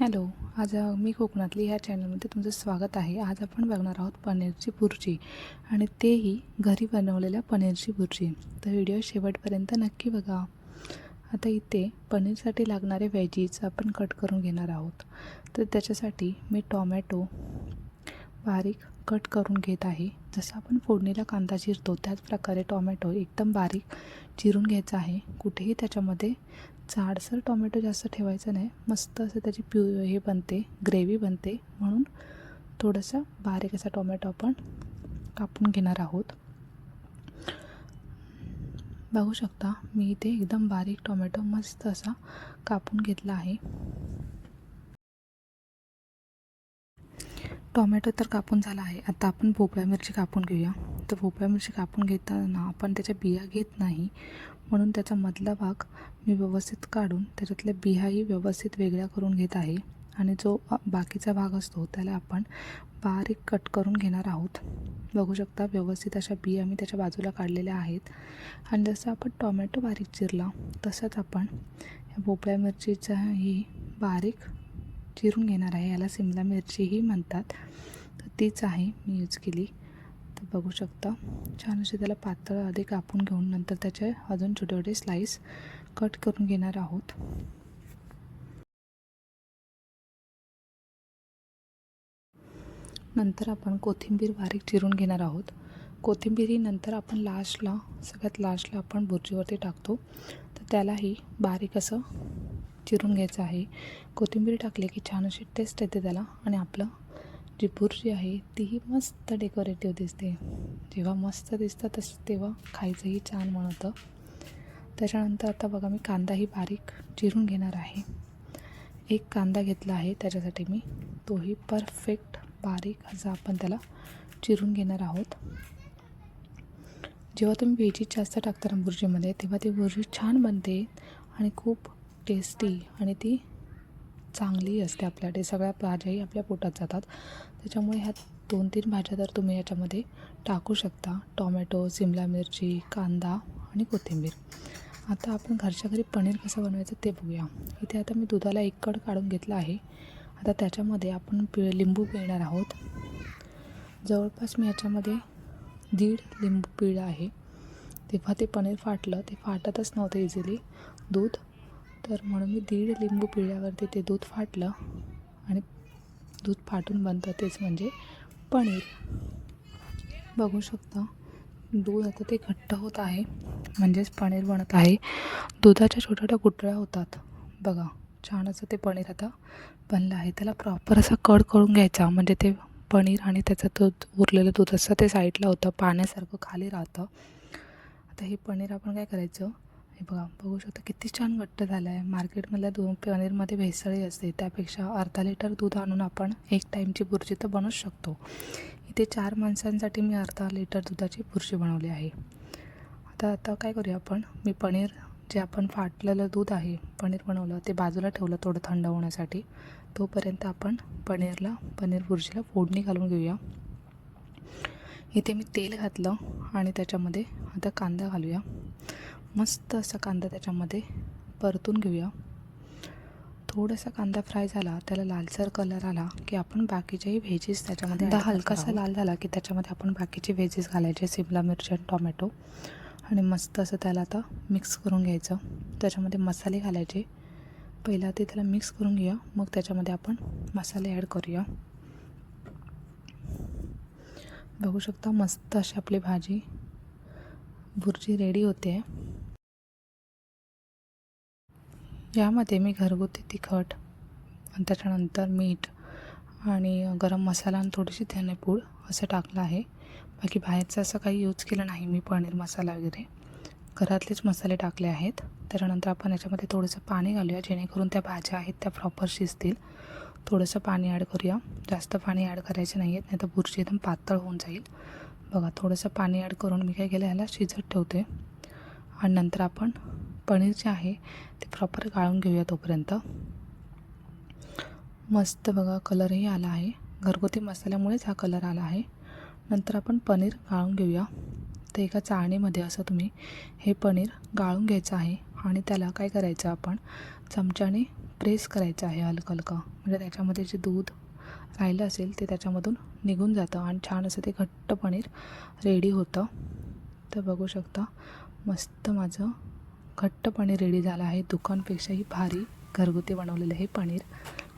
Hello. आज मी कोकणातली ह्या चॅनलमध्ये तुमचं स्वागत आहे. आज आपण बघणार आहोत पनीरची भुर्जी आणि तेही घरी बनवलेल्या पनीरची भुर्जी. तर व्हिडिओ शेवटपर्यंत नक्की बघा. आता इथे पनीरसाठी लागणारे व्हेजीज आपण कट करून घेणार आहोत. तर त्याच्यासाठी मी टोमॅटो बारीक कट करून घेत आहे. जसं आपण फोडणीला कांदा चिरतो त्याच प्रकारे टोमॅटो एकदम बारीक चिरून घ्यायचा आहे. कुठेही त्याच्यामध्ये जाडसर टोमॅटो जास्त ठेवायचं नाही. मस्त असं त्याची हे बनते, ग्रेव्ही बनते, म्हणून थोडंसं बारीक असा टोमॅटो आपण कापून घेणार आहोत. बघू शकता मी इथे एकदम बारीक टोमॅटो मस्त असा कापून घेतला आहे. टोमॅटो तर कापून झाला आहे. आता आपण भोपळा मिरची कापून घेऊया. तर भोपळा मिरची कापून घेताना आपण त्याच्या बिया घेत नाही, म्हणून त्याचा मधला भाग मी व्यवस्थित काढून त्याच्यातल्या बियाही व्यवस्थित वेगळ्या करून घेत आहे. आणि जो बाकीचा भाग असतो त्याला आपण बारीक कट करून घेणार आहोत. बघू शकता व्यवस्थित अशा बिया मी त्याच्या बाजूला काढलेल्या आहेत. आणि जसं आपण टोमॅटो बारीक चिरला तसंच आपण या भोपळा मिरचीचाही बारीक चिरून घेणार आहे. याला सिमला मिरचीही म्हणतात. तर तीच आहे मी यूज केली. तर बघू शकता छान असे त्याला पातळ आधी कापून घेऊन नंतर त्याचे अजून छोटे छोटे स्लाइस कट करून घेणार आहोत. नंतर आपण कोथिंबीर बारीक चिरून घेणार आहोत. कोथिंबीर ही नंतर आपण सगळ्यात लास्टला आपण भुर्जीवरती टाकतो. तर त्यालाही बारीक असं चिरून घ्यायचं आहे. कोथिंबीर टाकली की छान अशी टेस्ट येते त्याला आणि आपलं जी भुर्जी आहे तीही मस्त डेकोरेटिव्ह दिसते. जेव्हा मस्त दिसतं तेव्हा खायचंही छान म्हणतं. त्याच्यानंतर आता बघा मी कांदाही बारीक चिरून घेणार आहे. एक कांदा घेतला आहे त्याच्यासाठी मी, तोही परफेक्ट बारीक असा आपण त्याला चिरून घेणार आहोत. जेव्हा तुम्ही व्हेजी जास्त टाकता ना भुर्जीमध्ये तेव्हा ती भुर्जी छान बनते आणि खूप टेस्टी आणि ती चांगली असते. आपल्याकडे सगळ्या भाज्याही आपल्या पोटात जातात. त्याच्यामुळे ह्या 2-3 भाज्या तर तुम्ही याच्यामध्ये टाकू शकता. टोमॅटो, सिमला मिरची, कांदा आणि कोथिंबीर. आता आपण घरच्या घरी पनीर कसं बनवायचं ते बघूया. इथे आता मी दुधाला 1 कड काढून घेतला आहे. आता त्याच्यामध्ये आपण लिंबू पिळणार आहोत. जवळपास मी याच्यामध्ये 1.5 लिंबू पिळला आहे. तेव्हा ते पनीर फाटलं. ते फाटतच नव्हतं इझिली दूध, तर म्हणून मी 1.5 लिंबू पिळल्यावरती ते दूध फाटलं आणि दूध फाटून बनतं तेच म्हणजे पनीर. बघू शकता दूध आता ते घट्ट होत आहे, म्हणजेच पनीर बनत आहे. दुधाच्या छोट्या छोट्या गुठळ्या होतात बघा. छान असं ते पनीर आता बनलं आहे. त्याला प्रॉपर असा कड करून घ्यायचा, म्हणजे ते पनीर आणि त्याचं दूध उरलेलं दूध असं ते साईडला होतं, पाण्यासारखं खाली राहतं. आता हे पनीर आपण काय करायचं, हे बघू शकता किती छान घट्ट झालं आहे. मार्केटमधल्या पनीरमध्ये भेसळही असते, त्यापेक्षा अर्धा लिटर दूध आणून आपण 1 टाईमची भुर्जी तर बनवूच शकतो. इथे 4 माणसांसाठी मी अर्धा लिटर दुधाची भुर्जी बनवली आहे. आता काय करूया आपण, मी पनीर जे आपण फाटलेलं दूध आहे पनीर बनवलं ते बाजूला ठेवलं थोडं थंड होण्यासाठी. तोपर्यंत आपण पनीर भुर्जीला फोडणी घालून घेऊया. इथे मी तेल घातलं आणि त्याच्यामध्ये आता कांदा घालूया. मस्त असा कांदा त्याच्यामध्ये परतून घेऊया. थोडासा कांदा फ्राय झाला, त्याला लालसर कलर आला की आपण बाकीचेही व्हेजीस त्याच्यामध्ये हलकासा लाल झाला की त्याच्यामध्ये आपण बाकीचे व्हेजीस घालायचे, सिमला मिरची आणि टोमॅटो, आणि मस्त असं त्याला आता मिक्स करून घ्यायचं. त्याच्यामध्ये मसाले घालायचे. पहिला ते त्याला मिक्स करून घेऊया, मग त्याच्यामध्ये आपण मसाले ॲड करूया. बघू शकता मस्त अशी आपली भुर्जी रेडी होते. यामध्ये मी घरगुती तिखट आणि त्याच्यानंतर मीठ आणि गरम मसाला आणि थोडीशी धनेपूड असं टाकलं आहे. बाकी बाहेरचं असं काही यूज केलं नाही मी. पनीर मसाला वगैरे घरातलेच मसाले टाकले आहेत. त्याच्यानंतर आपण याच्यामध्ये थोडंसं पाणी घालूया, जेणेकरून त्या भाज्या आहेत त्या प्रॉपर शिजतील. थोडंसं पाणी ॲड करूया, जास्त पाणी ॲड करायचं नाही आहे, नाही तर भुर्जी एकदम पातळ होऊन जाईल. बघा थोडंसं पाणी ॲड करून मी काय केलं, ह्याला शिजत ठेवते. आणि नंतर आपण पनीर जे आहे ते प्रॉपर गाळून घेऊया. तोपर्यंत मस्त बघा कलरही आला आहे. घरगुती मसाल्यामुळेच हा कलर आला आहे. नंतर आपण पनीर गाळून घेऊया. तर एका चाळणीमध्ये असं तुम्ही हे पनीर गाळून घ्यायचं आहे आणि त्याला काय करायचं, आपण चमच्याने प्रेस करायचं आहे हलकं हलकं, म्हणजे त्याच्यामध्ये जे दूध राहिलं असेल ते त्याच्यामधून निघून जातं आणि छान असं ते घट्ट पनीर रेडी होतं. तर बघू शकता मस्त माझं घट्ट पनीर रेडी झालं आहे. दुकानपेक्षाही भारी घरगुती बनवलेलं हे पनीर,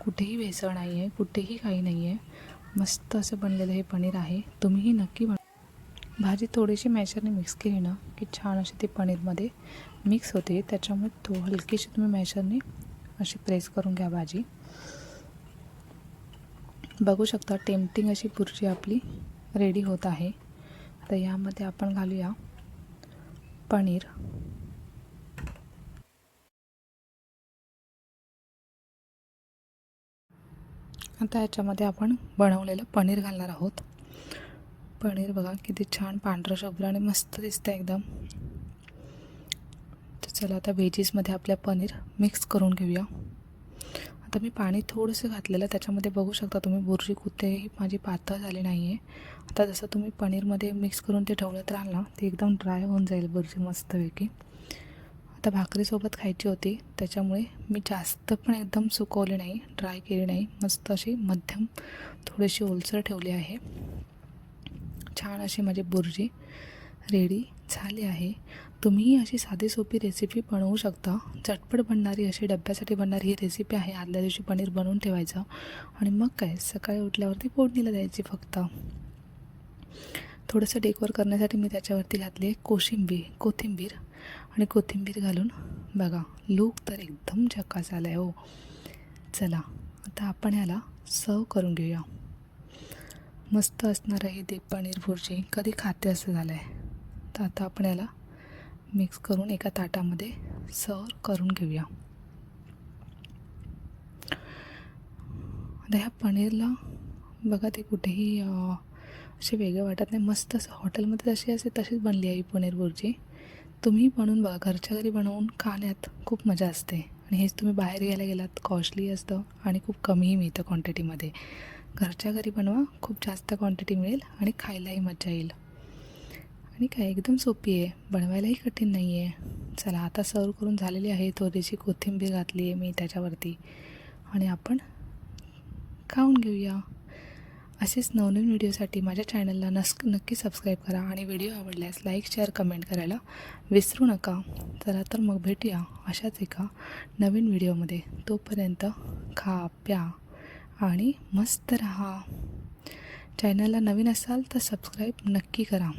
कुठेही भेसळ नाही आहे, कुठेही काही नाही आहे. मस्त असं बनलेलं हे पनीर आहे. तुम्हीही नक्की भाजी थोडीशी मॅशरने मिक्स केली ना की छान अशी ती पनीरमध्ये मिक्स होते. त्याच्यामुळे हलकीशी तुम्ही मॅशरने अशी प्रेस करून घ्या भाजी. बघू शकता टेम्पटिंग अशी भुर्जी आपली रेडी होत आहे. आता यामध्ये आपण घालूया पनीर. आता याच्यामध्ये आपण बनवलेलं पनीर घालणार आहोत. पनीर बघा किती छान पांढरं शुभ्र आणि मस्त दिसतं एकदम. तर चला आता व्हेजीसमध्ये आपल्या पनीर मिक्स करून घेऊया. आता मी पाणी थोडंसं घातलेलं, त्याच्यामध्ये बघू शकता तुम्ही भुर्जी कुठेही माझी पातळ झाली नाही आहे. आता जसं तुम्ही पनीरमध्ये मिक्स करून ते ढवळत राहाल ना ते एकदम ड्राय होऊन जाईल भुर्जी मस्तपैकी. आता भाकरीसोबत खायची होती त्याच्यामुळे मी जास्त पण एकदम सुकवली नाही, ड्राय केली नाही, मस्त अशी मध्यम थोडीशी ओलसर ठेवली आहे. छान अशी माझी भुर्जी रेडी झाली आहे. तुम्हीही अशी साधी सोपी रेसिपी बनवू शकता. झटपट बनणारी अशी डब्यासाठी बनणारी ही रेसिपी आहे. आदल्या दिवशी पनीर बनवून ठेवायचं आणि मग काय सकाळी उठल्यावरती फोडणीला द्यायची फक्त. थोडंसं डेकोर करण्यासाठी मी त्याच्यावरती घातली आहे कोथिंबीर आणि कोथिंबीर घालून बघा लूक तर एकदम झकास आला आहे हो. चला आता आपण ह्याला सर्व करून घेऊया. मस्त असणार आहे ते पनीर भुर्जी, कधी खाते असं झालं आहे. तर आता आपण याला मिक्स करून एका ताटामध्ये सर्व करून घेऊया. आता ह्या पनीरला बघा ते कुठेही असे वेगळं वाटत नाही. मस्त असं हॉटेलमध्ये जशी असे तशीच बनली आहे ही पनीर भुर्जी. तुम्ही बनवून बघा, घरच्या घरी बनवून खाण्यात खूप मजा असते. आणि हेच तुम्ही बाहेर घ्यायला गेलात कॉस्टली असतं आणि खूप कमीही मिळतं क्वांटिटीमध्ये. घरच्या घरी बनवा, खूप जास्त क्वांटिटी मिळेल आणि खायलाही मजा येईल. आणि काय एकदम सोपी आहे, बनवायलाही कठीण नाही आहे. चला आता सर्व करून झालेली आहे. थोडीशी कोथिंबीर घातली आहे मी त्याच्यावरती आणि आपण खाऊन घेऊया. असेच नवनवीन व्हिडिओसाठी माझ्या चॅनलला नक्की सबस्क्राईब करा आणि व्हिडिओ आवडल्यास लाईक शेअर कमेंट करायला विसरू नका. चला तर मग भेटूया अशाच एका नवीन व्हिडिओमध्ये. तोपर्यंत खा प्या आणि मस्त रहा. चॅनलला नवीन असाल तर सबस्क्राईब नक्की करा.